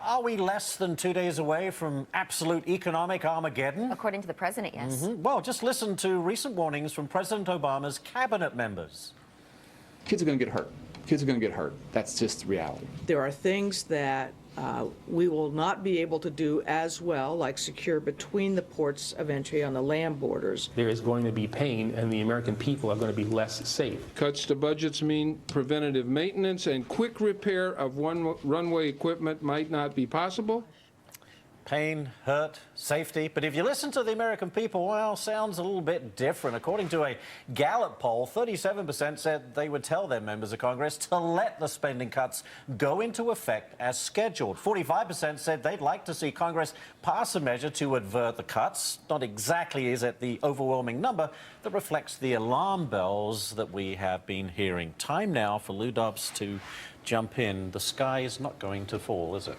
Are we less than 2 days away from absolute economic Armageddon? According to the president, yes. Well, just listen to recent warnings from President Obama's cabinet members. Kids are going to get hurt. Kids are going to get hurt. That's just reality. There are things that we will not be able to do as well, like secure between the ports of entry on the land borders. There is going to be pain, and the American people are going to be less safe. Cuts to budgets mean preventative maintenance and quick repair of runway equipment might not be possible. Pain, hurt, safety. But if you listen to the American people, well, sounds a little bit different. According to a Gallup poll, 37% said they would tell their members of Congress to let the spending cuts go into effect as scheduled. 45% said they'd like to see Congress pass a measure to avert the cuts. Not exactly is it the overwhelming number that reflects the alarm bells that we have been hearing. Time now for Lou Dobbs to jump in. The sky is not going to fall, is it?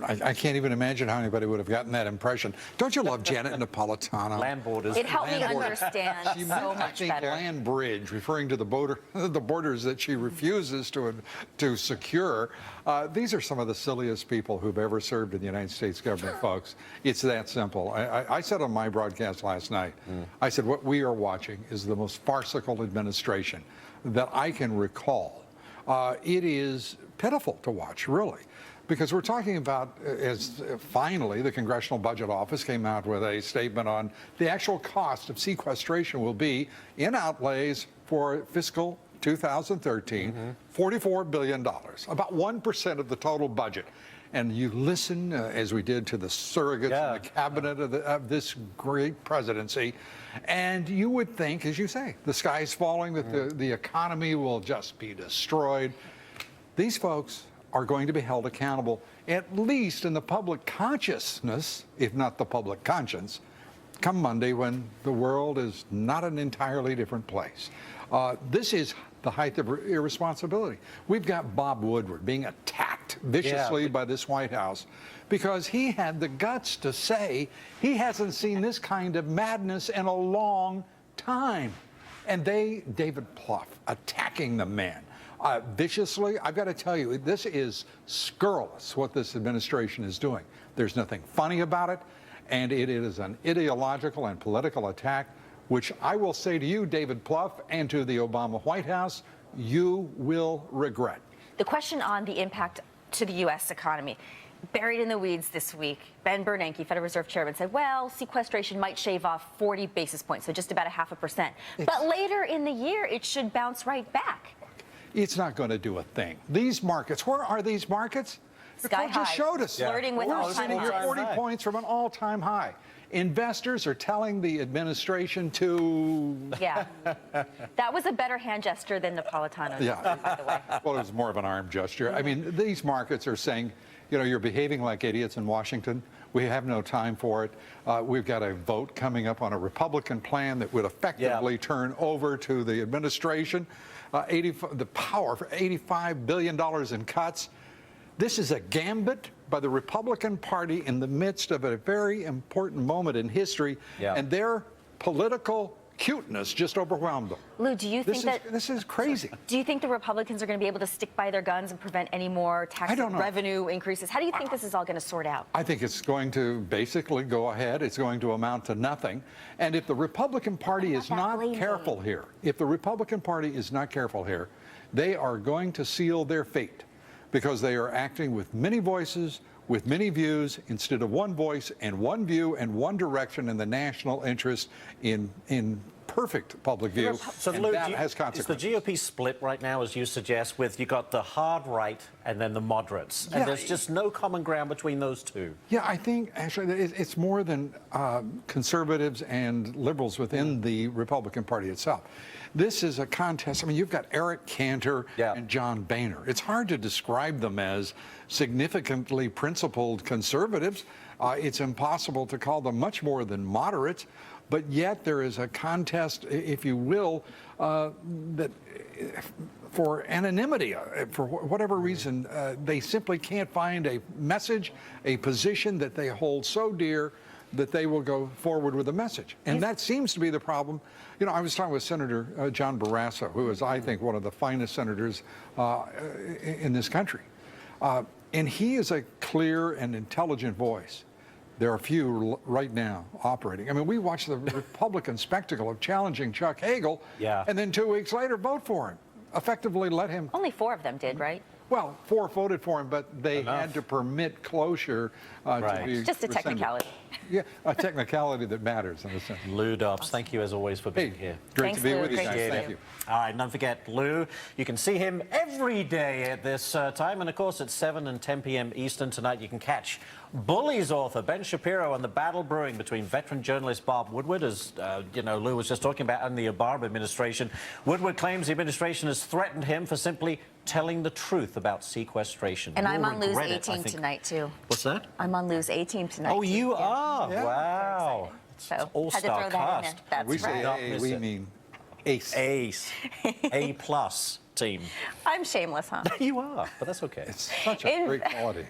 I can't even imagine how anybody would have gotten that impression. Don't you love Janet Napolitano? Land borders. It helped me understand so much better. Land bridge, referring to the borders that she refuses to secure. These are some of the silliest people who've ever served in the United States government, folks. It's that simple. I said on my broadcast last night, I said what we are watching is the most farcical administration that I can recall. It is pitiful to watch, really. Because we're talking about, as finally the Congressional Budget Office came out with a statement on the actual cost of sequestration will be in outlays for fiscal 2013, $44 billion, about 1% of the total budget. And you listen, as we did, to the surrogates in the cabinet of this great presidency, and you would think, as you say, the sky is falling, that the economy will just be destroyed. These folks are going to be held accountable, at least in the public consciousness, if not the public conscience, come Monday when the world is not an entirely different place. This is the height of irresponsibility. We've got Bob Woodward being attacked viciously by this White House because he had the guts to say he hasn't seen this kind of madness in a long time. And David Plouffe, attacking the man. Viciously, I've got to tell you, this is scurrilous what this administration is doing. There's nothing funny about it, and it is an ideological and political attack, which I will say to you, David Plouffe, and to the Obama White House, you will regret. The question on the impact to the U.S. economy. Buried in the weeds this week, Ben Bernanke, Federal Reserve Chairman, said, well, sequestration might shave off 40 basis points, so just about 0.5%. But later in the year, it should bounce right back. It's not going to do a thing. These markets, where are these markets? Sky high. Just showed us. Flirting with all-time highs. 40 points from an all-time high. Investors are telling the administration to... Yeah. That was a better hand gesture than Napolitano, by the way. Well, it was more of an arm gesture. I mean, these markets are saying, you know, you're behaving like idiots in Washington. We have no time for it. We've got a vote coming up on a Republican plan that would effectively turn over to the administration the power for $85 billion in cuts. This is a gambit by the Republican Party in the midst of a very important moment in history, and their political cuteness just overwhelmed them. Lou, do you think this is crazy? Do you think the Republicans are going to be able to stick by their guns and prevent any more tax revenue increases? How do you think this is all going to sort out? I think it's going to basically go ahead. It's going to amount to nothing. And if the Republican Party is not careful here, they are going to seal their fate because they are acting with many voices, with many views, instead of one voice and one view and one direction in the national interest in perfect public view. So, and Lou, that has consequences. Is the GOP split right now, as you suggest, with you got the hard right and then the moderates, and there's just no common ground between those two? Yeah, I think actually it's more than conservatives and liberals within the Republican Party itself. This is a contest. I mean, you've got Eric Cantor and John Boehner. It's hard to describe them as significantly principled conservatives. It's impossible to call them much more than moderates. But yet there is a contest, if you will, that for anonymity, for whatever reason, they simply can't find a message, a position that they hold so dear that they will go forward with a message. And that seems to be the problem. You know, I was talking with Senator John Barrasso, who is, I think, one of the finest senators in this country. And he is a clear and intelligent voice. There are few right now operating. I mean, we watched the Republican spectacle of challenging Chuck Hagel, and then 2 weeks later vote for him. Effectively let him. Only 4 of them did, right? Well, 4 voted for him, but they had to permit closure to be Just a rescinded. technicality. Yeah, a technicality that matters in a sense. Lou Dobbs, thank you as always for being here. Great Thanks, to be Lou. with you Great guys. to see Thank you. you. All right, don't forget Lou. You can see him every day at this time, and of course at 7 and 10 p.m. Eastern tonight. You can catch Bullies author Ben Shapiro on the battle brewing between veteran journalist Bob Woodward, as Lou was just talking about, and the Obama administration. Woodward claims the administration has threatened him for simply telling the truth about sequestration. And You'll I'm on Lou's regret it, I A-team think. tonight, too. What's that? I'm on Lou's A-team tonight. Oh, too. you Yeah. are? Yeah. Wow. So, It's all-star had to throw that in cast. there. That's We say right. A, we mean ace. Ace. A+ team. I'm shameless, huh? You are, but that's okay. It's such a great quality.